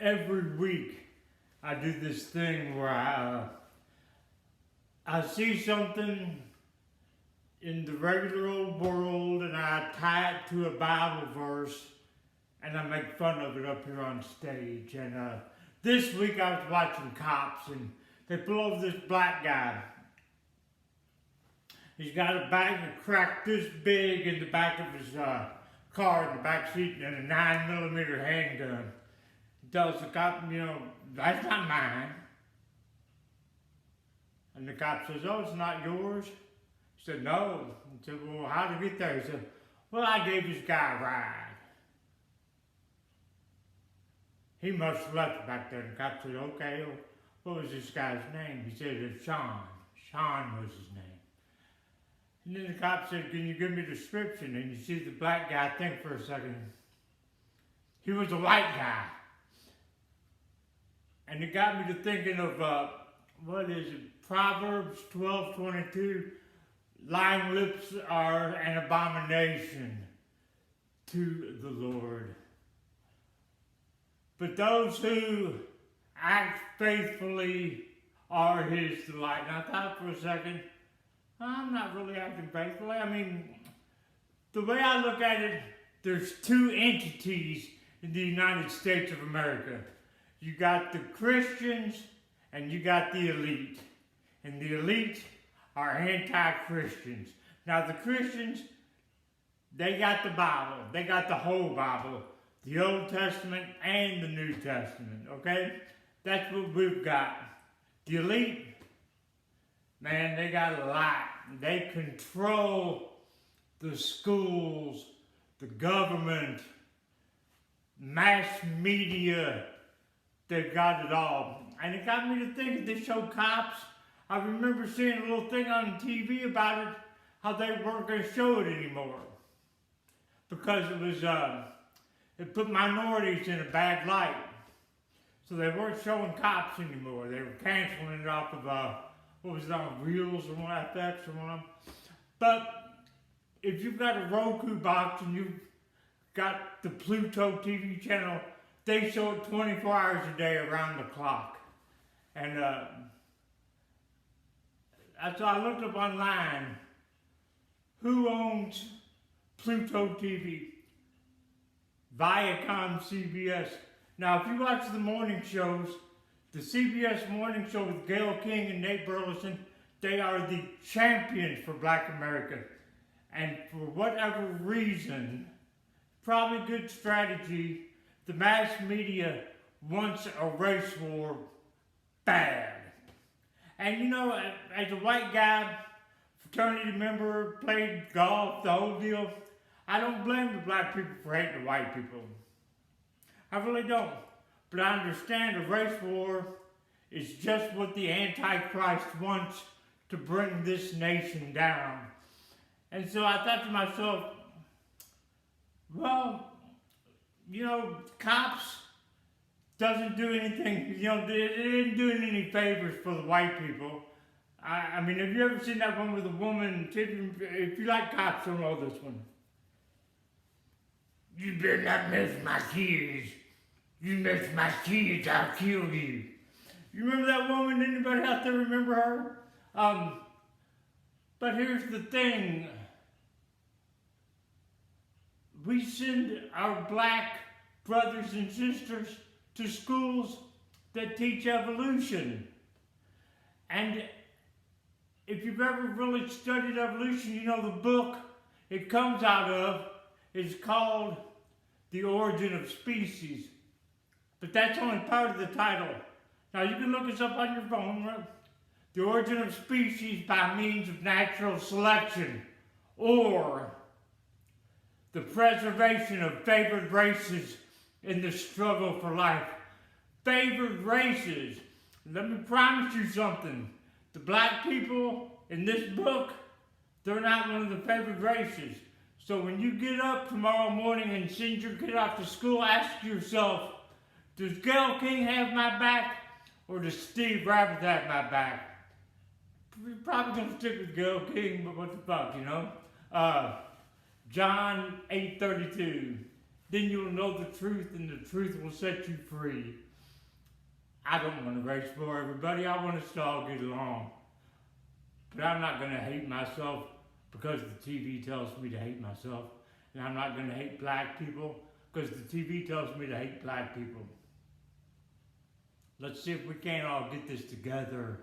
every week I do this thing where I see something in the regular old world and I tie it to a Bible verse and I make fun of it up here on stage. And this week I was watching Cops and they pull over this black guy. He's got a bag of crack this big in the back of his car in the back seat and a 9mm handgun. He tells the cop, that's not mine. And the cop says, oh, it's not yours? He said, no. He said, well, how did you get there? He said, well, I gave this guy a ride. He must have left back there. And the cop said, okay, what was this guy's name? He said, it's Sean. Sean was his name. And then the cop said, can you give me a description? And you see the black guy think for a second. He was a white guy. And it got me to thinking of, Proverbs 12:22. Lying lips are an abomination to the Lord. But those who act faithfully are his delight. And I thought for a second, I'm not really acting faithfully. I mean, the way I look at it, there's two entities in the United States of America. You got the Christians and you got the elite. And the elite are anti-Christians. Now the Christians, they got the Bible. They got the whole Bible. The Old Testament and the New Testament, okay? That's what we've got. The elite, man, they got a lot. They control the schools, the government, mass media. They've got it all. And it got me to think of this show Cops. I remember seeing a little thing on TV about it, how they weren't going to show it anymore. Because it was, it put minorities in a bad light. So they weren't showing Cops anymore. They were canceling it off of, what was it on, Reels or FX or one of them. But if you've got a Roku box and you've got the Pluto TV channel, they show it 24 hours a day around the clock. And so I looked up online, who owns Pluto TV? Viacom CBS. Now, if you watch the morning shows, the CBS morning show with Gayle King and Nate Burleson, they are the champions for Black America. And for whatever reason, probably good strategy, the mass media wants a race war bad. And as a white guy, fraternity member, played golf, the whole deal, I don't blame the black people for hating the white people. I really don't. But I understand a race war is just what the Antichrist wants to bring this nation down. And so I thought to myself, well, Cops doesn't do anything, they didn't do any favors for the white people. I mean, have you ever seen that one with a woman, if you like Cops, you'll know this one. You better not mess with my kids. You mess with my kids, I'll kill you. You remember that woman? Anybody out there remember her? But here's the thing. We send our black brothers and sisters to schools that teach evolution. And if you've ever really studied evolution, the book it comes out of is called The Origin of Species. But that's only part of the title. Now you can look this up on your phone, right? The Origin of Species by Means of Natural Selection, or the Preservation of Favored Races in the Struggle for Life. Favored races. Let me promise you something. The black people in this book, they're not one of the favored races. So when you get up tomorrow morning and send your kid off to school, ask yourself, does Gayle King have my back, or does Steve Rabbit have my back? We're probably going to stick with Gayle King, but what the fuck, John 8:32. Then you'll know the truth, and the truth will set you free. I don't want to race for everybody. I want us to all get along. But I'm not going to hate myself because the TV tells me to hate myself. And I'm not going to hate black people because the TV tells me to hate black people. Let's see if we can't all get this together.